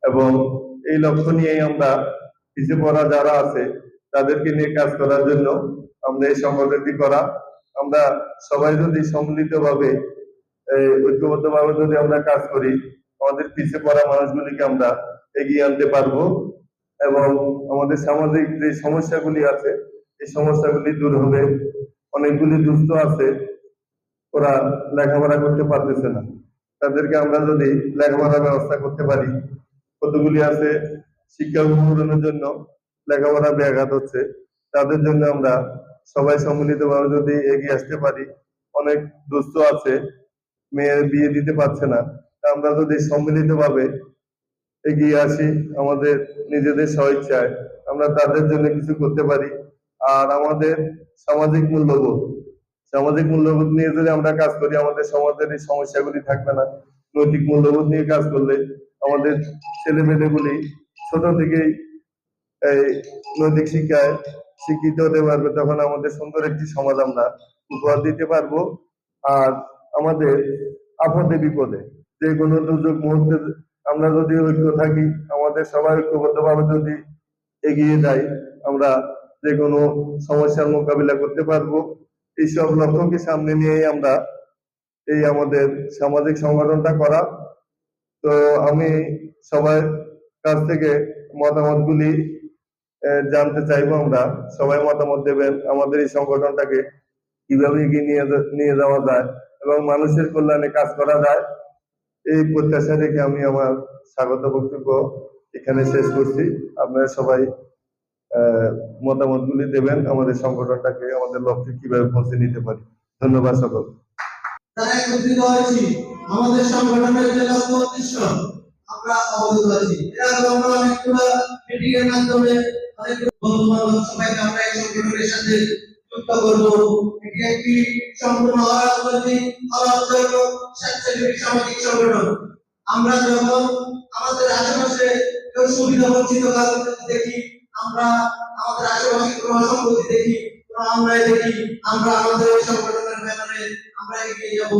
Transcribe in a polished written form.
এবং এই লক্ষ্য নিয়েই আমরা পিছিয়ে পড়া যারা আছে তাদেরকে নিয়ে কাজ করার জন্য আমরা এই সংগঠনটি করা। আমরা সবাই যদি সম্মিলিতভাবে ঐক্যবদ্ধভাবে যদি আমরা কাজ করি, আমাদের পিছিয়ে পড়া মানুষগুলিকে আমরা এগিয়ে আনতে পারবো এবং আমাদের সামাজিক যে সমস্যাগুলি আছে এই সমস্যাগুলি দূর হবে। অনেকগুলি দুস্থ আছে, ওরা লেখাপড়া করতে পারতেছে না, তাদেরকে আমরা যদি লেখাপড়ার ব্যবস্থা করতে পারি। কতগুলি আছে শিক্ষা উন্নয়নের জন্য লেখাপড়া ব্যাঘাত হচ্ছে, তাদের জন্য আমরা সবাই সম্মিলিতভাবে যদি এগিয়ে আসতে পারি। অনেক দুস্থ আছে, মেয়ের বিয়ে দিতে পারছে না, আমরা যদি সম্মিলিতভাবে এগিয়ে আসি আমাদের নিজেদের স্বইচ্ছায়, আমরা তাদের জন্য কিছু করতে পারি। আর আমাদের সামাজিক মূল্যবোধ নিয়ে যদি আমরা কাজ করি, আমাদের সমাজের এই সমস্যাগুলি থাকবে না। নৈতিক মূল্যবোধ নিয়ে কাজ করলে আমাদের ছেলে মেয়েগুলি ছোট থেকেই এই নৈতিক শিক্ষায় শিক্ষিত হতে পারবে, তখন আমাদের সুন্দর একটি সমাজ আমরা উপহার দিতে পারবো। আর আমাদের আপদে বিপদে যে কোনো দুর্যোগ মুহূর্তে আমরা যদি ঐক্য থাকি, আমাদের সবাই ঐক্যবদ্ধভাবে যদি এগিয়ে যাই, আমরা যে কোনো সমস্যার মোকাবিলা করতে পারবো। এইসব লক্ষ্যকে সামনে নিয়েই আমরা এই আমাদের সামাজিক সংগঠনটা করা। তো আমি সবার কাছ থেকে মতামতগুলি জানতে চাইবো। আমরা সবাই মতামত দেবেন আমাদের এই সংগঠনটাকে কিভাবে এগিয়ে নিয়ে যাওয়া যায় এবং মানুষের কল্যাণে কাজ করা যায়। এই প্রত্যাশা রেখে আমি আমার স্বাগত বক্তব্য এখানে শেষ করছি। আপনারা সবাই মতামতগুলি দেবেন আমাদের সংগঠনটাকে আমাদের লক্ষ্যে কিভাবে পৌঁছে নিতে পারি। ধন্যবাদ সকল। একত্রিত হয়েছি আমাদের সংগঠনের যে লক্ষ্য উদ্দেশ্য আমরা অবগত আছি। এর আগে আমরা অনেকগুলো মিটিং এর মাধ্যমে অনেকগুলো বন্ধু-বান্ধব সবাইকে আমরা এই সংগঠনের সাথে যুক্ত করব। এটি একটি সম্পূর্ণ অরাজনৈতিক স্বেচ্ছাসেবী সামাজিক সংগঠন। আমরা যখন আমাদের আশেপাশে কেউ সুবিধা বঞ্চিত কাউকে দেখি, আমরা আমাদের আশেপাশে কোনো অসঙ্গতি দেখি, আমরা দেখি, আমরা আমাদের সংগঠনের ব্যাপারে আমরা এগিয়ে যাব।